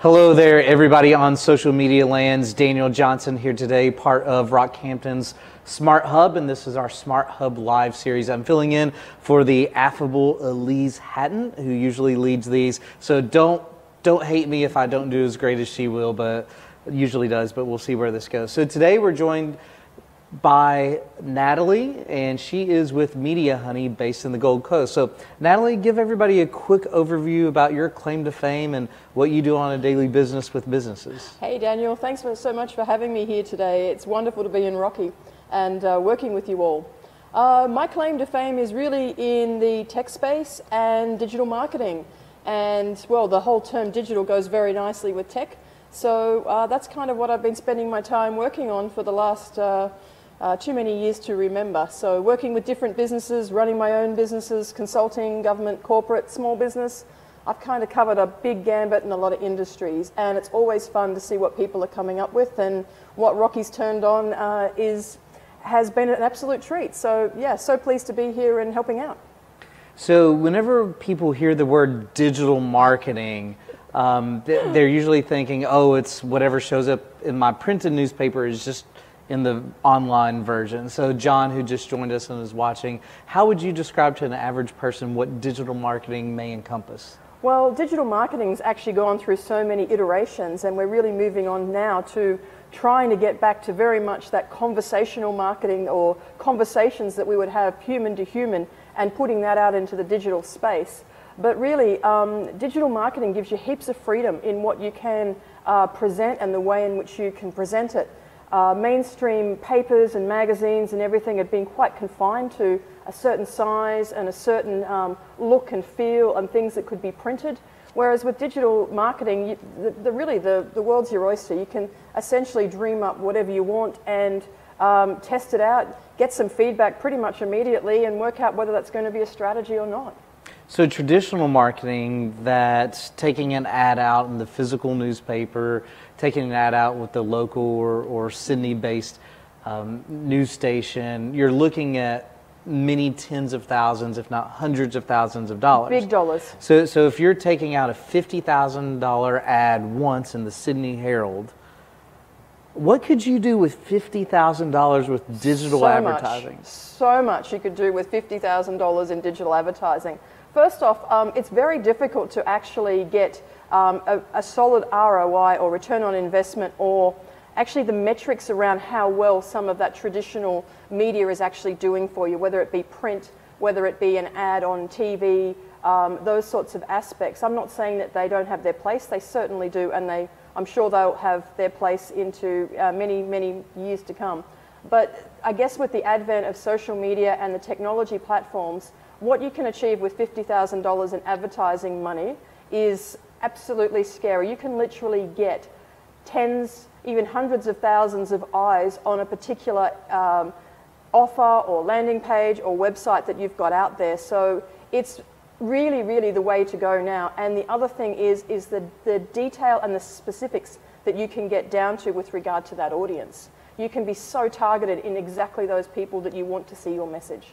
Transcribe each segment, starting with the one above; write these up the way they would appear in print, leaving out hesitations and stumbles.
Hello there, everybody on social media lands. Daniel Johnsen here today, part of Rockhampton's Smart Hub, and this is our Smart Hub Live series. I'm filling in for the affable Elise Hatton, who usually leads these. So don't hate me if I don't do as great as she will, but usually does. But we'll see where this goes. So today we're joined by Natalie, and she is with Media Honey based in the Gold Coast. So Natalie, give everybody a quick overview about your claim to fame and what you do on a daily business with businesses. Hey Daniel, thanks so much for having me here today. It's wonderful to be in Rocky and working with you all. My claim to fame is really in the tech space and digital marketing. And well, the whole term digital goes very nicely with tech. So that's kind of what I've been spending my time working on for the last too many years to remember. So working with different businesses, running my own businesses, consulting, government, corporate, small business. I've kind of covered a big gambit in a lot of industries, and it's always fun to see what people are coming up with, and what Rocky's turned on has been an absolute treat. So yeah, so pleased to be here and helping out. So whenever people hear the word digital marketing, they're usually thinking, oh, it's whatever shows up in my printed newspaper is just in the online version. So John, who just joined us and is watching, how would you describe to an average person what digital marketing may encompass? Well, digital marketing's actually gone through so many iterations, and we're really moving on now to trying to get back to very much that conversational marketing, or conversations that we would have human to human, and putting that out into the digital space. But really, digital marketing gives you heaps of freedom in what you can present and the way in which you can present it. Mainstream papers and magazines and everything have been quite confined to a certain size and a certain look and feel and things that could be printed. Whereas with digital marketing, really the world's your oyster. You can essentially dream up whatever you want and test it out, get some feedback pretty much immediately, and work out whether that's going to be a strategy or not. So traditional marketing, that's taking an ad out in the physical newspaper, taking an ad out with the local or Sydney-based news station, you're looking at many tens of thousands, if not hundreds of thousands of dollars. Big dollars. So if you're taking out a $50,000 ad once in the Sydney Herald, what could you do with $50,000 with digital advertising? So much you could do with $50,000 in digital advertising. First off, it's very difficult to actually get a solid ROI, or return on investment, or actually the metrics around how well some of that traditional media is actually doing for you, whether it be print, whether it be an ad on TV, those sorts of aspects. I'm not saying that they don't have their place, they certainly do, and I'm sure they'll have their place into many, many years to come. But I guess with the advent of social media and the technology platforms, what you can achieve with $50,000 in advertising money is absolutely scary. You can literally get tens, even hundreds of thousands of eyes on a particular offer or landing page or website that you've got out there. So it's really, really the way to go now. And the other thing is the detail and the specifics that you can get down to with regard to that audience. You can be so targeted in exactly those people that you want to see your message.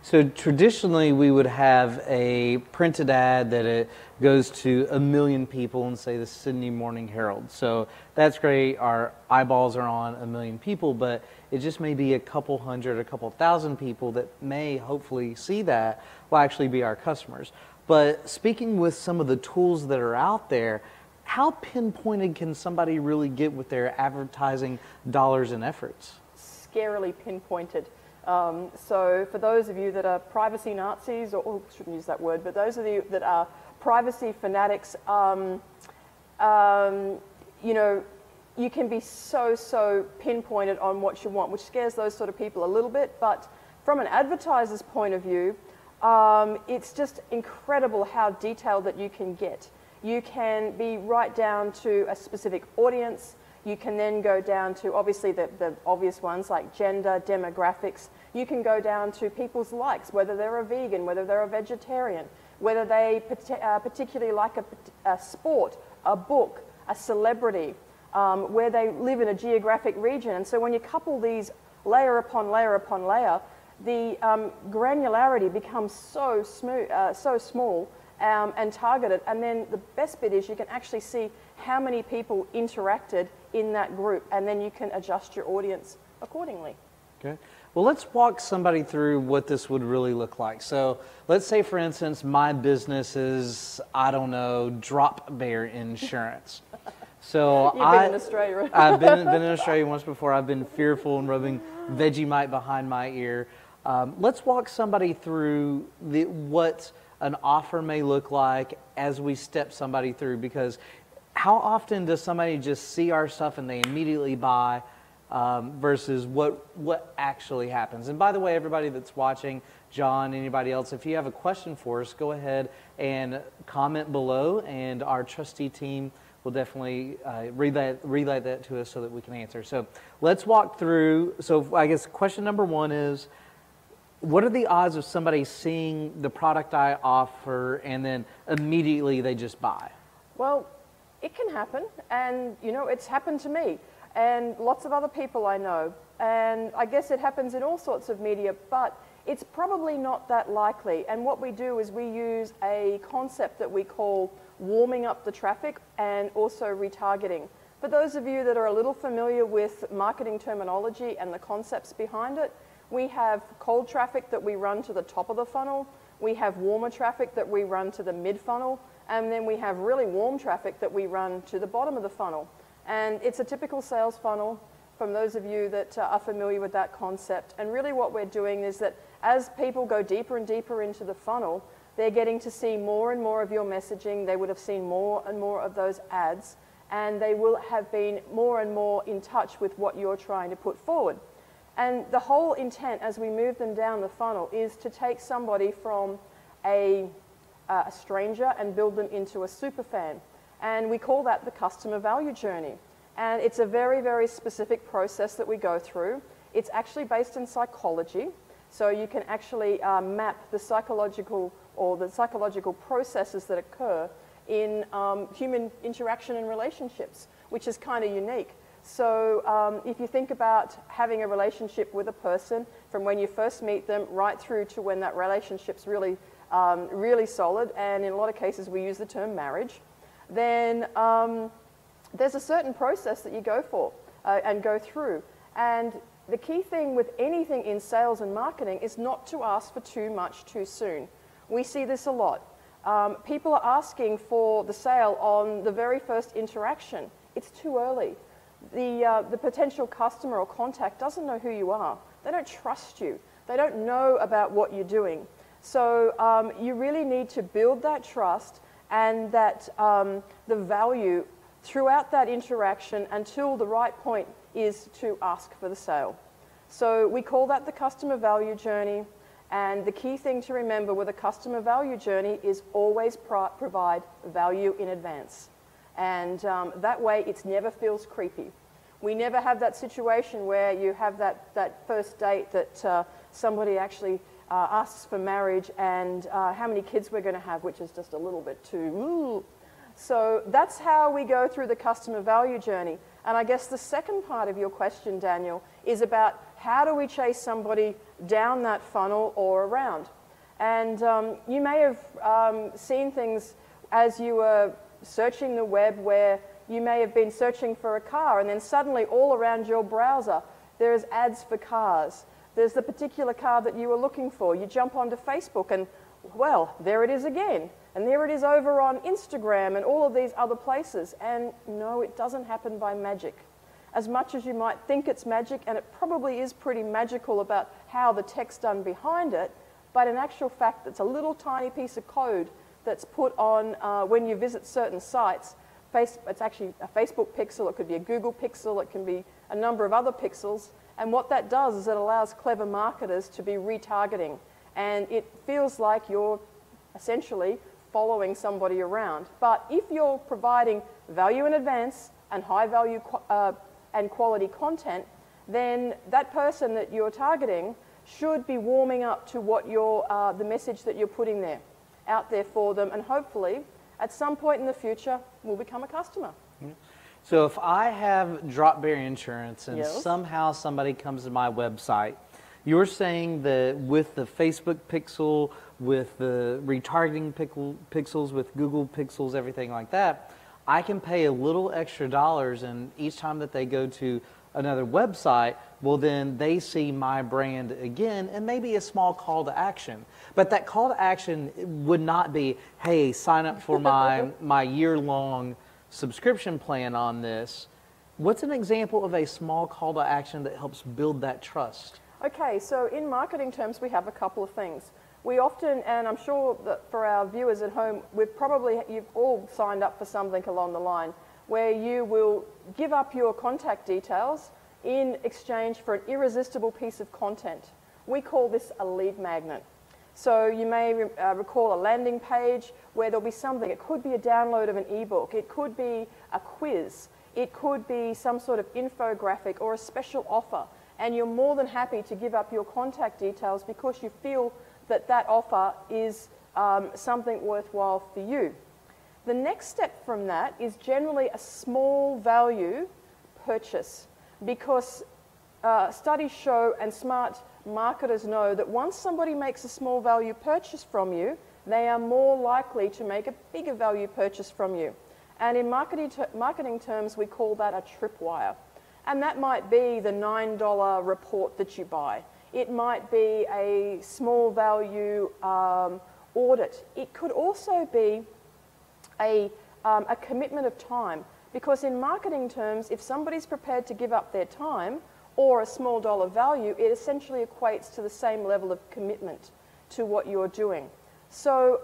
So traditionally we would have a printed ad that it goes to 1 million people in, say, the Sydney Morning Herald. So that's great, our eyeballs are on 1 million people, but it just may be a couple hundred, a couple thousand people that may hopefully see that will actually be our customers. But speaking with some of the tools that are out there, how pinpointed can somebody really get with their advertising dollars and efforts? Scarily pinpointed. So for those of you that are privacy Nazis, or shouldn't use that word, but those of you that are privacy fanatics, you know, you can be so pinpointed on what you want, which scares those sort of people a little bit. But from an advertiser's point of view, it's just incredible how detailed that you can get. You can be right down to a specific audience. You can then go down to, obviously, the obvious ones like gender, demographics. You can go down to people's likes, whether they're a vegan, whether they're a vegetarian, whether they particularly like a sport, a book, a celebrity, where they live in a geographic region. And so when you couple these layer upon layer upon layer, the granularity becomes so small and target it. And then the best bit is you can actually see how many people interacted in that group, and then you can adjust your audience accordingly. Okay. Well, let's walk somebody through what this would really look like. So let's say, for instance, my business is, I don't know, Drop Bear Insurance. So You've been in Australia, right? I've been in Australia once before. I've been fearful and rubbing Vegemite behind my ear. Let's walk somebody through what an offer may look like as we step somebody through, because how often does somebody just see our stuff and they immediately buy versus what actually happens? And by the way, everybody that's watching, John, anybody else, if you have a question for us, go ahead and comment below, and our trustee team will definitely relay that to us so that we can answer. So let's walk through. So I guess question number one is, what are the odds of somebody seeing the product I offer and then immediately they just buy? Well, it can happen, and you know, it's happened to me and lots of other people I know, and I guess it happens in all sorts of media, but it's probably not that likely. And what we do is we use a concept that we call warming up the traffic and also retargeting. For those of you that are a little familiar with marketing terminology and the concepts behind it, we have cold traffic that we run to the top of the funnel, we have warmer traffic that we run to the mid funnel, and then we have really warm traffic that we run to the bottom of the funnel. And it's a typical sales funnel from those of you that are familiar with that concept. And really what we're doing is that as people go deeper and deeper into the funnel, they're getting to see more and more of your messaging. They would have seen more and more of those ads, and they will have been more and more in touch with what you're trying to put forward. And the whole intent as we move them down the funnel is to take somebody from a stranger and build them into a super fan. And we call that the customer value journey. And it's a very, very specific process that we go through. It's actually based in psychology. So you can actually map the psychological processes that occur in human interaction and relationships, which is kind of unique. So if you think about having a relationship with a person from when you first meet them right through to when that relationship's really, really solid, and in a lot of cases we use the term marriage, then there's a certain process that you go for and go through. And the key thing with anything in sales and marketing is not to ask for too much too soon. We see this a lot. People are asking for the sale on the very first interaction. It's too early. The potential customer or contact doesn't know who you are. They don't trust you. They don't know about what you're doing. So you really need to build that trust and that the value throughout that interaction until the right point is to ask for the sale. So we call that the customer value journey. And the key thing to remember with a customer value journey is always provide value in advance. And that way it never feels creepy. We never have that situation where you have that first date that somebody actually asks for marriage and how many kids we're going to have, which is just a little bit too, ooh. So that's how we go through the customer value journey. And I guess the second part of your question, Daniel, is about how do we chase somebody down that funnel or around? And you may have seen things as you were searching the web where you may have been searching for a car and then suddenly all around your browser there's ads for cars. There's the particular car that you were looking for. You jump onto Facebook and, well, there it is again. And there it is over on Instagram and all of these other places. And no, it doesn't happen by magic. As much as you might think it's magic, and it probably is pretty magical about how the tech's done behind it, but in actual fact, it's a little tiny piece of code that's put on when you visit certain sites. It's actually a Facebook pixel, it could be a Google pixel, it can be a number of other pixels. And what that does is it allows clever marketers to be retargeting. And it feels like you're essentially following somebody around. But if you're providing value in advance and high value and quality content, then that person that you're targeting should be warming up to what the message that you're putting there, out there for them, and hopefully at some point in the future will become a customer. So if I have Drop Bear Insurance and Yes. somehow somebody comes to my website, you're saying that with the Facebook pixel with the retargeting pixels, with Google Pixels, everything like that, I can pay a little extra dollars, and each time that they go to another website, well, then they see my brand again, and maybe a small call to action. But that call to action would not be, hey, sign up for my year-long subscription plan on this. What's an example of a small call to action that helps build that trust? Okay, so in marketing terms, we have a couple of things. We often, and I'm sure that for our viewers at home, you've all signed up for something along the line where you will give up your contact details in exchange for an irresistible piece of content. We call this a lead magnet. So you may recall a landing page where there'll be something. It could be a download of an ebook. It could be a quiz. It could be some sort of infographic or a special offer. And you're more than happy to give up your contact details because you feel that that offer is something worthwhile for you. The next step from that is generally a small value purchase, because studies show and smart marketers know that once somebody makes a small value purchase from you, they are more likely to make a bigger value purchase from you. And in marketing terms, we call that a tripwire. And that might be the $9 report that you buy. It might be a small value audit. It could also be a commitment of time, because in marketing terms, if somebody's prepared to give up their time or a small dollar value, it essentially equates to the same level of commitment to what you're doing. So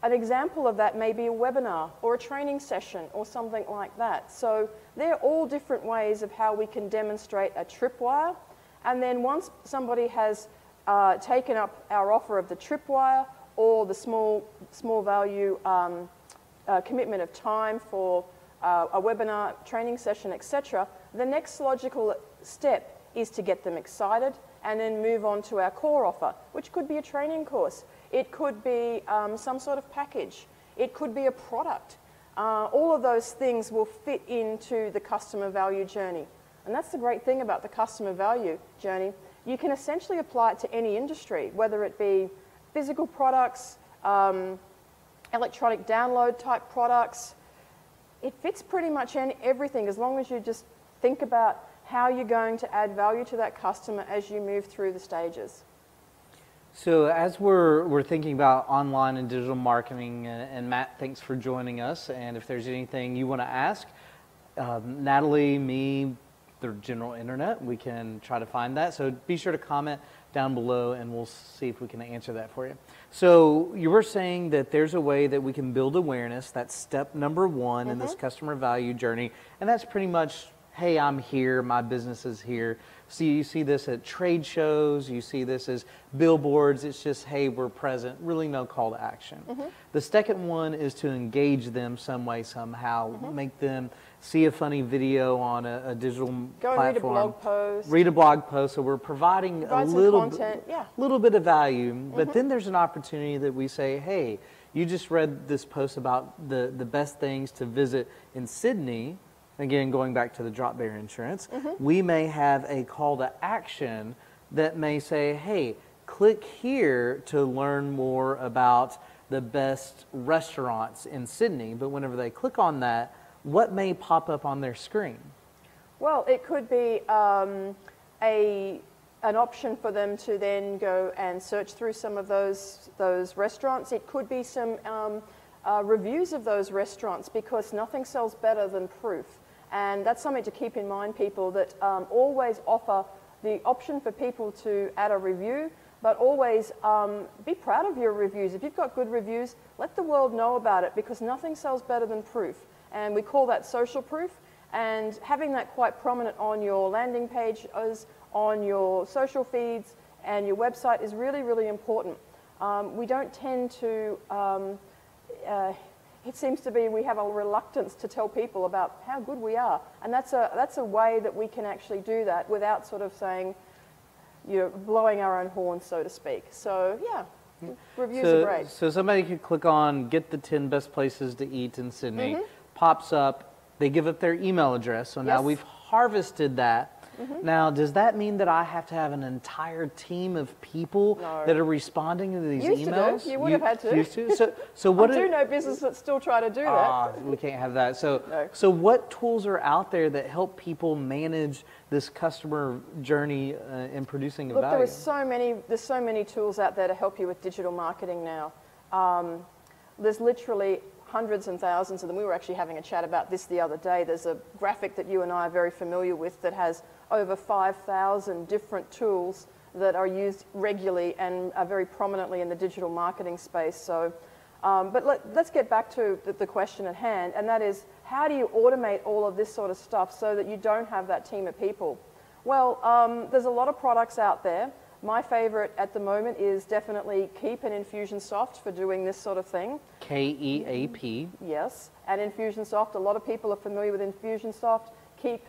an example of that may be a webinar or a training session or something like that. So they're all different ways of how we can demonstrate a tripwire. And then once somebody has taken up our offer of the tripwire or the small value commitment of time for a webinar, training session, etc., the next logical step is to get them excited and then move on to our core offer, which could be a training course. It could be some sort of package. It could be a product. All of those things will fit into the customer value journey. And that's the great thing about the customer value journey. You can essentially apply it to any industry, whether it be physical products, electronic download type products. It fits pretty much in everything, as long as you just think about how you're going to add value to that customer as you move through the stages. So as we're thinking about online and digital marketing, and Matt, thanks for joining us. And if there's anything you want to ask, Natalie, me, the general internet, we can try to find that. So be sure to comment down below and we'll see if we can answer that for you. So you were saying that there's a way that we can build awareness. That's step number one in this customer value journey. And that's pretty much, hey, I'm here, my business is here. So you see this at trade shows, you see this as billboards. It's just, hey, we're present, really no call to action. The second one is to engage them some way, somehow, make them see a funny video on a digital platform. Read a blog post. Read a blog post. So we're providing a little bit of value. But then there's an opportunity that we say, hey, you just read this post about the best things to visit in Sydney. Again, going back to the drop bear insurance, we may have a call to action that may say, hey, click here to learn more about the best restaurants in Sydney. But whenever they click on that, what may pop up on their screen? Well, it could be an option for them to then go and search through some of those restaurants. It could be some reviews of those restaurants, because nothing sells better than proof. And that's something to keep in mind, people, that always offer the option for people to add a review, but always be proud of your reviews. If you've got good reviews, let the world know about it, because nothing sells better than proof. And we call that social proof. And having that quite prominent on your landing page, on your social feeds and your website is really, really important. We don't tend to... it seems to be we have a reluctance to tell people about how good we are. And that's a way that we can actually do that without sort of saying, you know, blowing our own horn, so to speak. So, yeah, reviews are great. So somebody could click on get the 10 best places to eat in Sydney, pops up, they give up their email address. So now we've harvested that. Now, does that mean that I have to have an entire team of people that are responding to these emails? To. You would have had to. Used to? So what I do know businesses that still try to do that. We can't have that. So what tools are out there that help people manage this customer journey in producing a value? There's so many tools out there to help you with digital marketing now. There's literally hundreds and thousands of them. We were actually having a chat about this the other day. There's a graphic that you and I are very familiar with that has over 5,000 different tools that are used regularly and are very prominently in the digital marketing space. So, but let's get back to the question at hand, and that is, how do you automate all of this sort of stuff so that you don't have that team of people? Well, there's a lot of products out there. My favorite at the moment is definitely Keep and Infusionsoft for doing this sort of thing. K-E-A-P. Yes, and Infusionsoft, a lot of people are familiar with Infusionsoft. Keep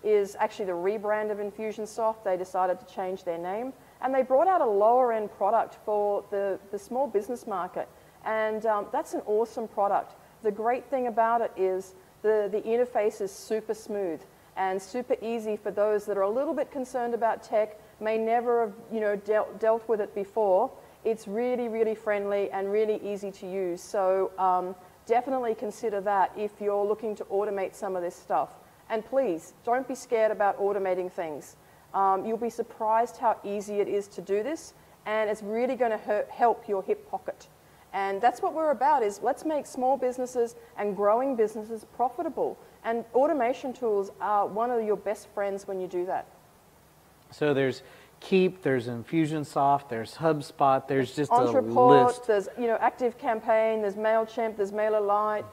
is actually the rebrand of Infusionsoft. They decided to change their name, and they brought out a lower end product for the small business market, and that's an awesome product. The great thing about it is the interface is super smooth and super easy for those that are a little bit concerned about tech, may never have dealt with it before. It's really, really friendly and really easy to use. So definitely consider that if you're looking to automate some of this stuff. And please, don't be scared about automating things. You'll be surprised how easy it is to do this, and it's really going to help your hip pocket. And that's what we're about, is let's make small businesses and growing businesses profitable. And automation tools are one of your best friends when you do that. So there's Keep, there's Infusionsoft, there's HubSpot, there's just a Entreport, list. there's ActiveCampaign, there's MailChimp, there's MailerLite,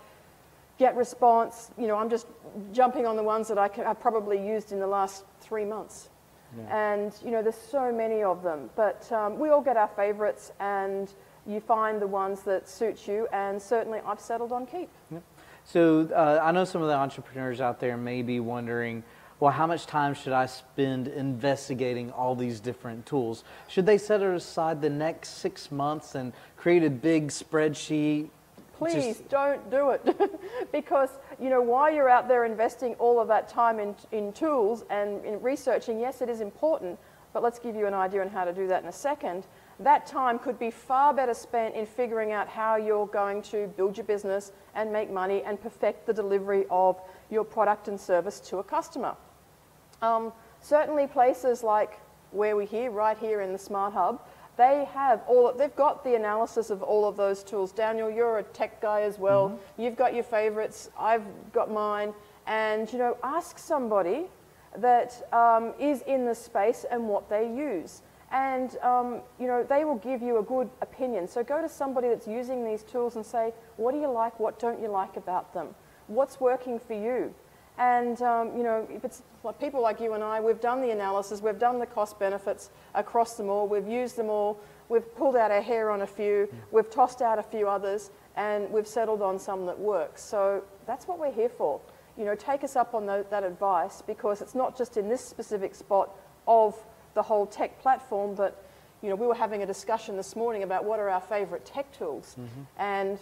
GetResponse. I'm just jumping on the ones that I've probably used in the last 3 months. Yeah. And there's so many of them, but we all get our favorites, and you find the ones that suit you, and certainly I've settled on Keep. Yep. So I know some of the entrepreneurs out there may be wondering, well, how much time should I spend investigating all these different tools? Should they set aside the next 6 months and create a big spreadsheet? Please don't do it, because while you're out there investing all of that time in tools and in researching, yes, it is important, but let's give you an idea on how to do that in a second. That time could be far better spent in figuring out how you're going to build your business and make money and perfect the delivery of your product and service to a customer. Certainly places like where we're here, right here in the Smart Hub, they've got the analysis of all of those tools. Daniel, you're a tech guy as well. Mm-hmm. You've got your favorites. I've got mine. And, ask somebody that is in the space and what they use. And, they will give you a good opinion. So go to somebody that's using these tools and say, what do you like? What don't you like about them? What's working for you? And, if it's like people like you and I, we've done the analysis, we've done the cost benefits across them all, we've used them all, we've pulled out our hair on a few, we've tossed out a few others, and we've settled on some that works. So that's what we're here for. Take us up on that advice, because it's not just in this specific spot of the whole tech platform, but we were having a discussion this morning about what are our favorite tech tools, and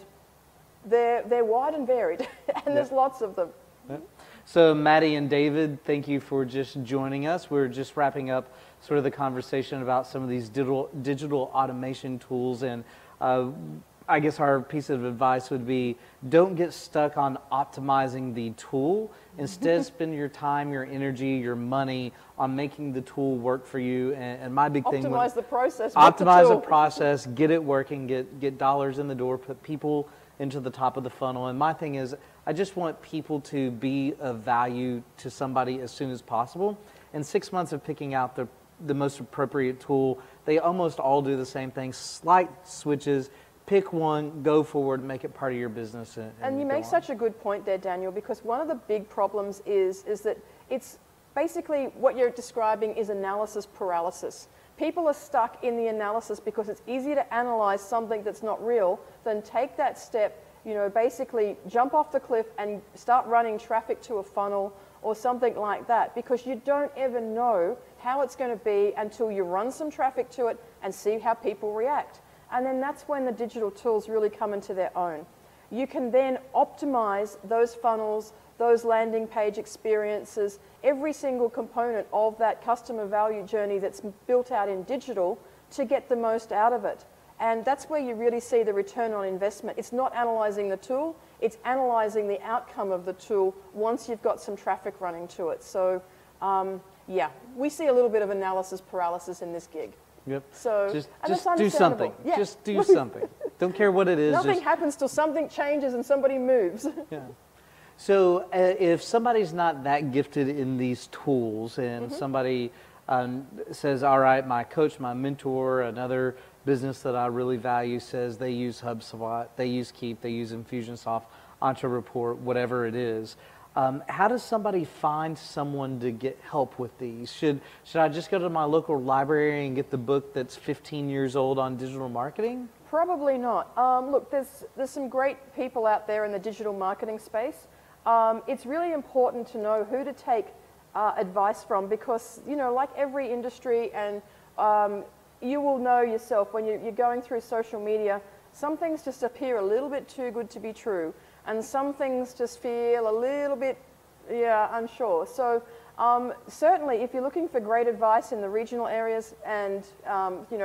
they're wide and varied, and there's lots of them. Yep. So Maddie and David, thank you for just joining us. We're just wrapping up sort of the conversation about some of these digital automation tools, and I guess our piece of advice would be, don't get stuck on optimizing the tool. Instead, spend your time, your energy, your money on making the tool work for you. And my big thing was optimize the process. Optimize the process, get it working, get dollars in the door, put people into the top of the funnel. And my thing is, I just want people to be of value to somebody as soon as possible. And 6 months of picking out the most appropriate tool, they almost all do the same thing, slight switches. Pick one, go forward, make it part of your business. And you make such a good point there, Daniel, because one of the big problems is that it's basically what you're describing is analysis paralysis. People are stuck in the analysis because it's easier to analyze something that's not real than take that step, basically jump off the cliff and start running traffic to a funnel or something like that, because you don't ever know how it's going to be until you run some traffic to it and see how people react. And then that's when the digital tools really come into their own. you can then optimize those funnels, those landing page experiences, every single component of that customer value journey that's built out in digital to get the most out of it. And that's where you really see the return on investment. It's not analyzing the tool, it's analyzing the outcome of the tool once you've got some traffic running to it. So yeah, we see a little bit of analysis paralysis in this gig. Yep. So just do something. Yeah. Just do something. Don't care what it is. Nothing happens till something changes and somebody moves. Yeah. So if somebody's not that gifted in these tools and somebody says, all right, my coach, my mentor, another business that I really value says they use HubSpot, they use Keep, they use Infusionsoft, EntreReport, whatever it is. How does somebody find someone to get help with these? Should I just go to my local library and get the book that's 15 years old on digital marketing? Probably not. Look, there's some great people out there in the digital marketing space. It's really important to know who to take advice from because, you know, like every industry, and you will know yourself when you're going through social media, some things just appear a little bit too good to be true, and some things just feel a little bit, unsure. So certainly, if you're looking for great advice in the regional areas and,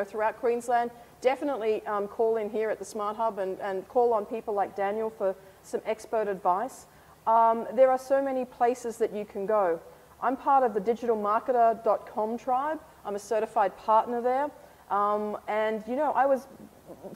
throughout Queensland, definitely call in here at the Smart Hub and call on people like Daniel for some expert advice. There are so many places that you can go. I'm part of the digitalmarketer.com tribe. I'm a certified partner there. And, I was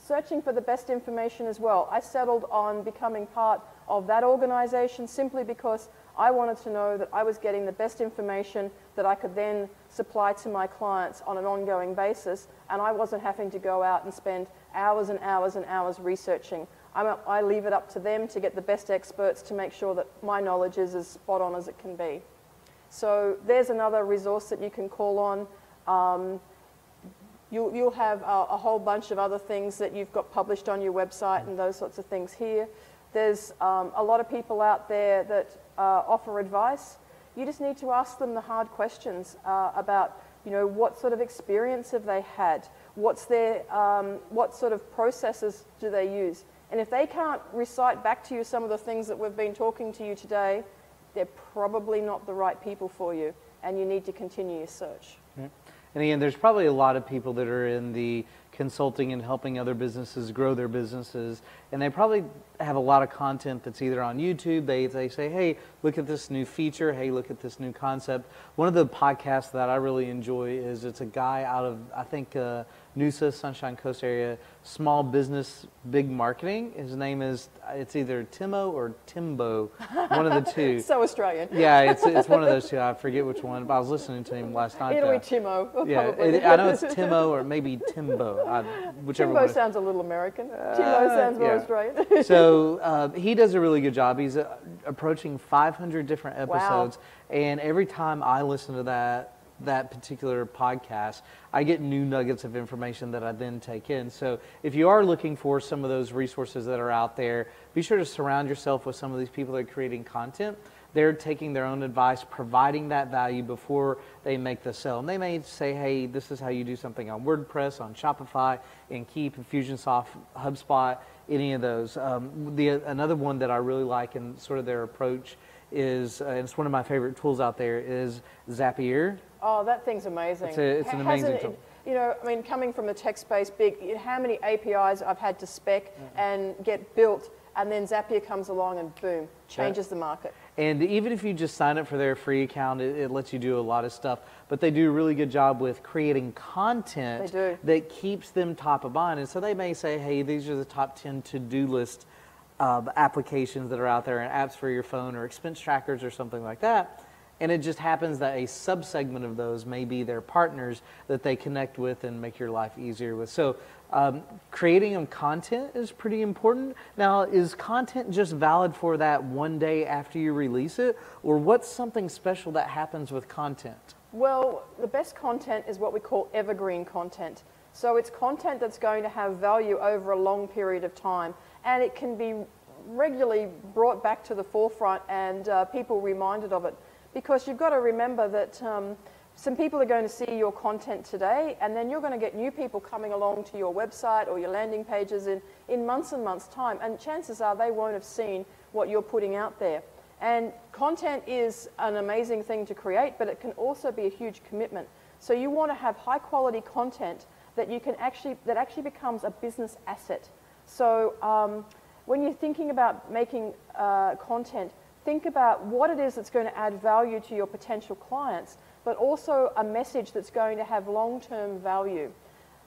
searching for the best information as well. I settled on becoming part of that organization simply because I wanted to know that I was getting the best information that I could then supply to my clients on an ongoing basis, and I wasn't having to go out and spend hours and hours and hours researching. I leave it up to them to get the best experts to make sure that my knowledge is as spot on as it can be. So there's another resource that you can call on. You'll have a whole bunch of other things that you've got published on your website and those sorts of things here. There's a lot of people out there that offer advice. You just need to ask them the hard questions about, what sort of experience have they had? What's their, what sort of processes do they use? And if they can't recite back to you some of the things that we've been talking to you today, they're probably not the right people for you, and you need to continue your search. Yeah. And again, there's probably a lot of people that are in the consulting and helping other businesses grow their businesses, and they probably have a lot of content that's either on YouTube. They say, hey, look at this new feature. Hey, look at this new concept. One of the podcasts that I really enjoy is it's a guy out of, I think, Noosa, Sunshine Coast area, small business, big marketing. His name is, it's either Timo or Timbo, one of the two. So Australian. Yeah, it's one of those two. I forget which one, but I was listening to him last night. It'll be Timo. Yeah, I know it's Timo or maybe Timbo, whichever Timbo one. sounds a little American. Timo sounds more Australian. So he does a really good job. He's approaching 500 different episodes, and every time I listen to that particular podcast, I get new nuggets of information that I then take in. So if you are looking for some of those resources that are out there, be sure to surround yourself with some of these people that are creating content. They're taking their own advice, providing that value before they make the sale. And they may say, hey, this is how you do something on WordPress, on Shopify, and Keep, Infusionsoft, HubSpot, any of those. Another one that I really like and sort of their approach is, and it's one of my favorite tools out there, is Zapier. Oh, that thing's amazing. It's an amazing tool. Coming from the tech space, how many APIs I've had to spec and get built, and then Zapier comes along and boom, changes the market. And even if you just sign up for their free account, it lets you do a lot of stuff. But they do a really good job with creating content that keeps them top of mind. And so they may say, hey, these are the top 10 to-do list applications that are out there and apps for your phone or expense trackers or something like that. And it just happens that a subsegment of those may be their partners that they connect with and make your life easier with. So creating content is pretty important. Now, is content just valid for that one day after you release it? Or what's something special that happens with content? Well, the best content is what we call evergreen content. So it's content that's going to have value over a long period of time. And it can be regularly brought back to the forefront and people reminded of it. Because you've got to remember that some people are going to see your content today, and then you're going to get new people coming along to your website or your landing pages in months and months' time, and chances are they won't have seen what you're putting out there. And content is an amazing thing to create, but it can also be a huge commitment. So you want to have high quality content that actually becomes a business asset. So when you're thinking about making content, think about what it is that's going to add value to your potential clients, but also a message that's going to have long-term value.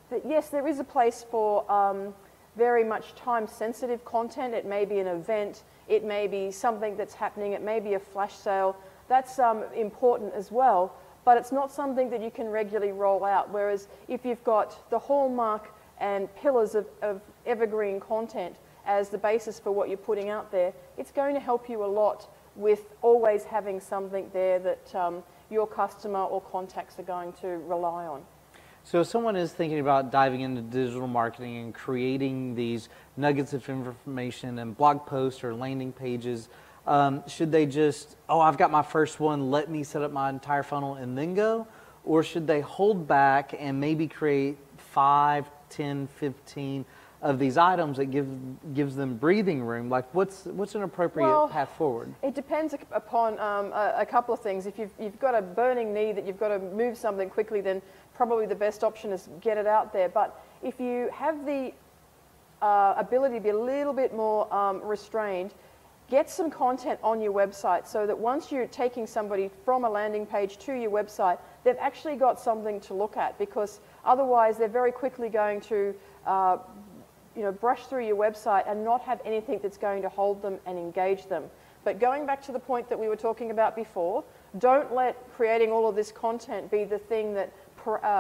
That yes, there is a place for very much time-sensitive content. It may be an event, it may be something that's happening, it may be a flash sale. That's important as well, but it's not something that you can regularly roll out. Whereas if you've got the hallmark and pillars of evergreen content as the basis for what you're putting out there, it's going to help you a lot with always having something there that your customer or contacts are going to rely on. So if someone is thinking about diving into digital marketing and creating these nuggets of information and blog posts or landing pages, should they just, oh, I've got my first one, let me set up my entire funnel and then go? Or should they hold back and maybe create 5, 10, 15 of these items that gives them breathing room? Like what's an appropriate path forward? It depends upon a couple of things. If you've got a burning need that you've got to move something quickly, then probably the best option is get it out there. But if you have the ability to be a little bit more restrained, get some content on your website so that once you're taking somebody from a landing page to your website, they've actually got something to look at, because otherwise they're very quickly going to brush through your website and not have anything that's going to hold them and engage them. But going back to the point that we were talking about before, don't let creating all of this content be the thing that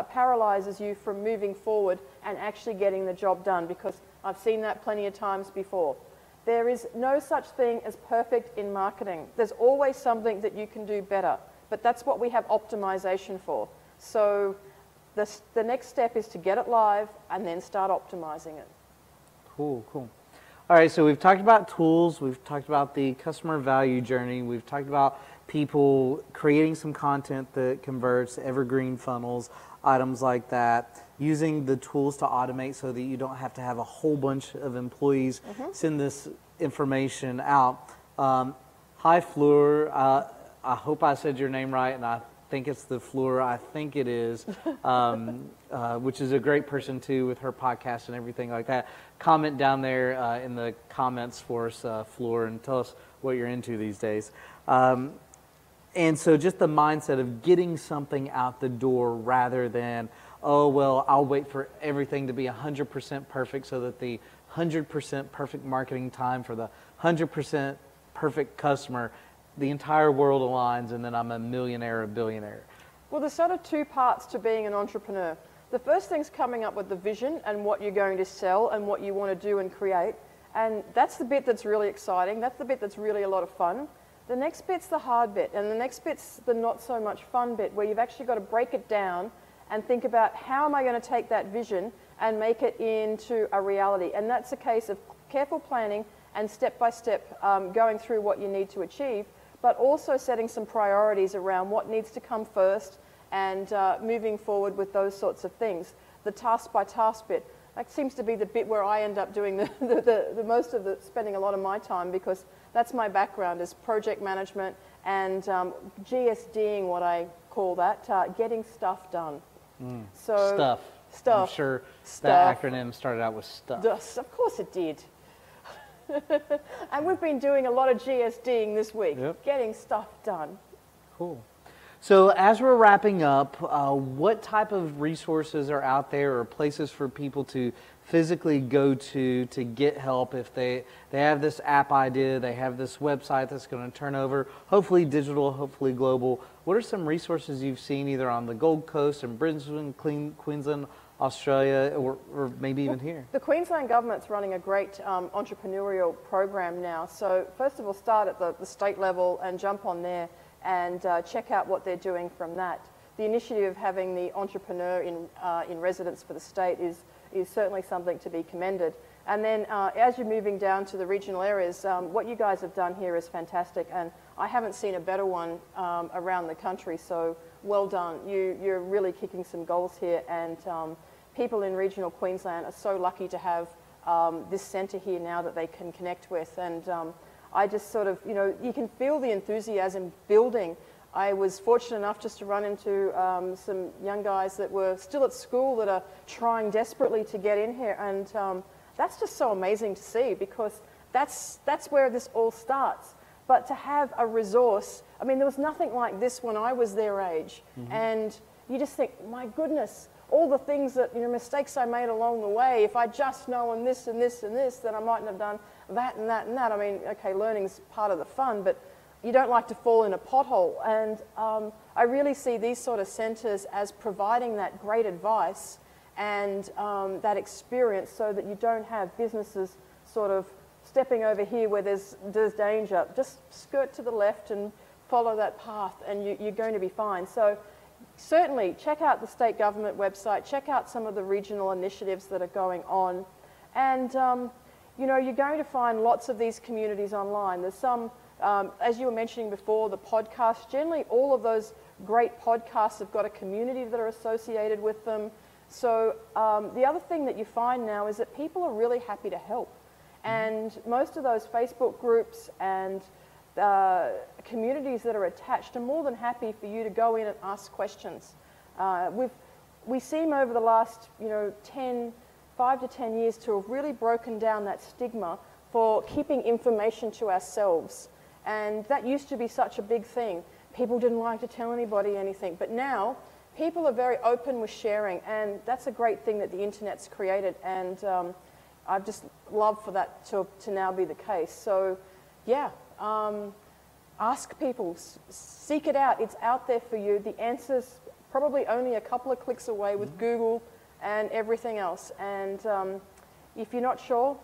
paralyzes you from moving forward and actually getting the job done, because I've seen that plenty of times before. There is no such thing as perfect in marketing. There's always something that you can do better, but that's what we have optimization for. So the next step is to get it live and then start optimizing it. Cool, cool. All right, so we've talked about tools, we've talked about the customer value journey, we've talked about people creating some content that converts, evergreen funnels, items like that, using the tools to automate so that you don't have to have a whole bunch of employees send this information out. Hi, Fleur. I hope I said your name right, and I think it's the Fleur. I think it is, which is a great person too with her podcast and everything like that. Comment down there in the comments for us, Fleur, and tell us what you're into these days. And so just the mindset of getting something out the door rather than, oh, well, I'll wait for everything to be 100% perfect so that the 100% perfect marketing time for the 100% perfect customer, the entire world aligns, and then I'm a millionaire or billionaire. Well, there's sort of two parts to being an entrepreneur. The first thing's coming up with the vision and what you're going to sell and what you want to do and create. And that's the bit that's really exciting. That's the bit that's really a lot of fun. The next bit's the hard bit, and the next bit's the not so much fun bit, where you've actually got to break it down and think about how am I going to take that vision and make it into a reality. And that's a case of careful planning and step-by-step going through what you need to achieve, but also setting some priorities around what needs to come first and moving forward with those sorts of things. The task-by-task bit, that seems to be the bit where I end up doing the most of spending a lot of my time, because that's my background, is project management and GSDing, what I call that, getting stuff done. So stuff. I'm sure stuff. That acronym started out with stuff. Of course it did. And we've been doing a lot of GSDing this week, getting stuff done. Cool. So as we're wrapping up, what type of resources are out there or places for people to physically go to get help if they have this app idea, they have this website that's going to turn over, hopefully digital, hopefully global? What are some resources you've seen either on the Gold Coast and Brisbane, Queensland, Australia, or maybe even here? The Queensland government's running a great entrepreneurial program now. So first of all, start at the state level and jump on there and check out what they're doing from that. The initiative of having the entrepreneur in residence for the state is certainly something to be commended. And then as you're moving down to the regional areas, what you guys have done here is fantastic, and I haven't seen a better one around the country, so well done. You're really kicking some goals here, and people in regional Queensland are so lucky to have this centre here now that they can connect with. And I just sort of, you can feel the enthusiasm building. I was fortunate enough just to run into some young guys that were still at school that are trying desperately to get in here, and that's just so amazing to see, because that's where this all starts. But to have a resource, I mean, there was nothing like this when I was their age, and you just think, my goodness, all the things that, mistakes I made along the way, if I just known this and this and this, then I mightn't have done that and that and that. I mean, okay, learning's part of the fun, but you don't like to fall in a pothole. And I really see these sort of centres as providing that great advice and that experience, so that you don't have businesses sort of stepping over here where there's danger. Just skirt to the left and follow that path, and you're going to be fine. So certainly check out the state government website, check out some of the regional initiatives that are going on, and you're going to find lots of these communities online. There's some, as you were mentioning before, the podcasts. Generally, all of those great podcasts have got a community that are associated with them. So the other thing that you find now is that people are really happy to help. And most of those Facebook groups and communities that are attached are more than happy for you to go in and ask questions. We seem over the last 5 to 10 years to have really broken down that stigma for keeping information to ourselves. And that used to be such a big thing. People didn't like to tell anybody anything. But now, people are very open with sharing, and that's a great thing that the internet's created, and I've just loved for that to now be the case. So yeah, ask people, seek it out. It's out there for you. The answer's probably only a couple of clicks away with Google and everything else. And if you're not sure,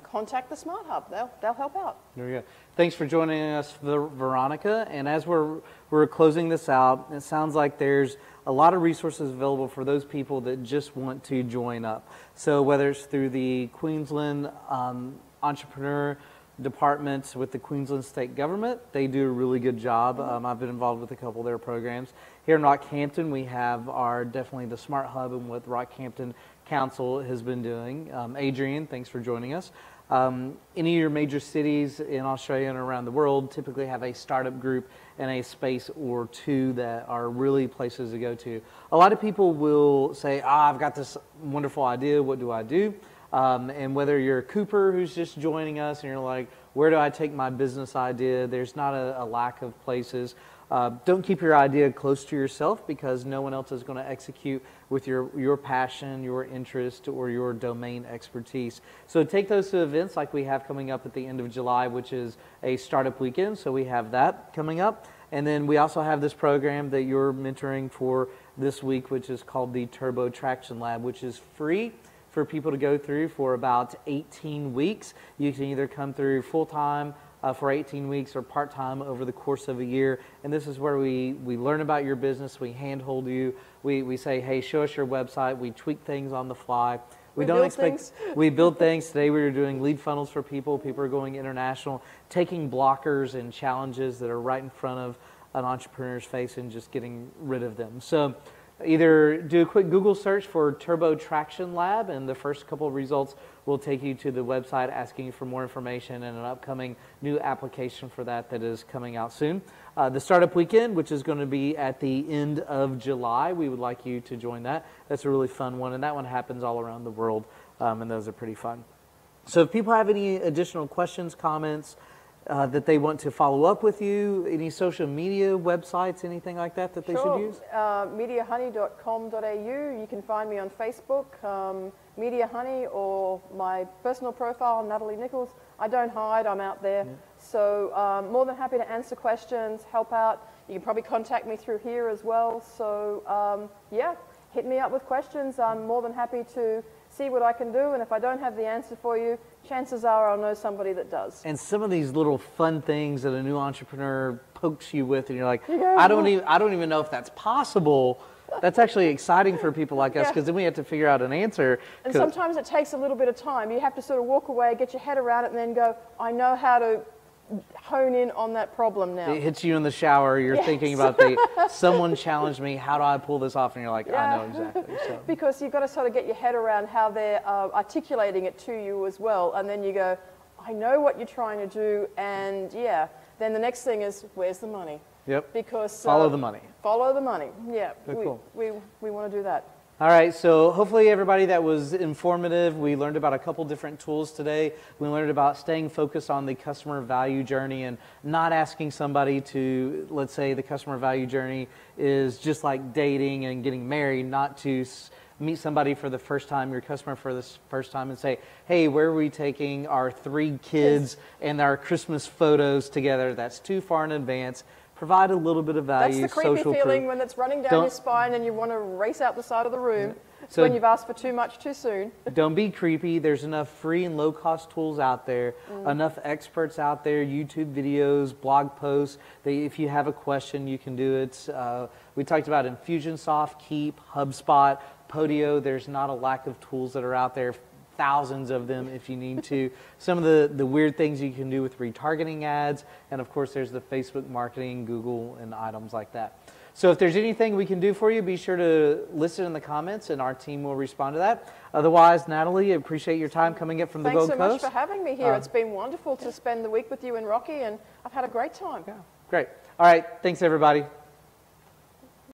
contact the Smart Hub. They'll help out. There we go. Thanks for joining us, Veronica. And as we're closing this out, it sounds like there's a lot of resources available for those people that just want to join up. So whether it's through the Queensland Entrepreneur Department with the Queensland State Government, they do a really good job. I've been involved with a couple of their programs. Here in Rockhampton, we have definitely the Smart Hub and what Rockhampton Council has been doing. Adrian, thanks for joining us. Any of your major cities in Australia and around the world typically have a startup group and a space or two that are really places to go to. A lot of people will say, I've got this wonderful idea, what do I do? And whether you're a Cooper who's just joining us and you're like, where do I take my business idea? There's not a lack of places. Don't keep your idea close to yourself, because no one else is going to execute with your passion, your interest, or your domain expertise. So take those to events like we have coming up at the end of July, which is a startup weekend. So we have that coming up. And then we also have this program that you're mentoring for this week, which is called the Turbo Traction Lab, which is free for people to go through for about 18 weeks. You can either come through full-time for 18 weeks or part-time over the course of a year. And this is where we learn about your business, we handhold you, we say, hey, show us your website, we tweak things on the fly. We build things. Today we were doing lead funnels for people. People are going international, taking blockers and challenges that are right in front of an entrepreneur's face and just getting rid of them. So either do a quick Google search for Turbo Traction Lab, and the first couple of results will take you to the website asking you for more information and an upcoming new application for that is coming out soon. The Startup Weekend, which is going to be at the end of July, we would like you to join that. That's a really fun one, and that one happens all around the world, and those are pretty fun. So if people have any additional questions, comments, that they want to follow up with you, any social media websites, anything like that they should use? MediaHoney.com.au. You can find me on Facebook, Media Honey, or my personal profile, Natalie Nichols. I don't hide, I'm out there. Yeah. So more than happy to answer questions, help out. You can probably contact me through here as well. So yeah, hit me up with questions. I'm more than happy to see what I can do, and if I don't have the answer for you, chances are I'll know somebody that does. And some of these little fun things that a new entrepreneur pokes you with, and you're like, I don't even know if that's possible. That's actually exciting for people like us, Yeah. because then we have to figure out an answer. And sometimes it takes a little bit of time. You have to sort of walk away, get your head around it, and then go, I know how to hone in on that problem now. It hits you in the shower, you're Yes. thinking about someone challenged me, how do I pull this off? And you're like, I know exactly. So. Because you've got to sort of get your head around how they're articulating it to you as well. And then you go, I know what you're trying to do, and yeah. Then the next thing is, where's the money? Yep. Because follow the money. Follow the money. Yeah. Cool. We want to do that. All right, so hopefully everybody, that was informative. We learned about a couple different tools today. We learned about staying focused on the customer value journey and not asking somebody to, let's say the customer value journey is just like dating and getting married, not to meet somebody for the first time, your customer for the first time, and say, hey, where are we taking our 3 kids and our Christmas photos together? That's too far in advance. Provide a little bit of value. That's the creepy social feeling proof. when it's running down your spine and you want to race out the side of the room. So when you've asked for too much too soon. Don't be creepy. There's enough free and low-cost tools out there, enough experts out there, YouTube videos, blog posts. If you have a question, you can do it. We talked about Infusionsoft, Keep, HubSpot, Podio. There's not a lack of tools that are out there. Thousands of them if you need to. Some of the weird things you can do with retargeting ads, and of course there's the Facebook marketing, Google, and items like that. So if there's anything we can do for you, be sure to list it in the comments and our team will respond to that. Otherwise, Natalie, I appreciate your time coming in from the Gold Coast. Thanks so much for having me here. It's been wonderful to spend the week with you in Rocky, and I've had a great time. Yeah, great. All right, thanks everybody.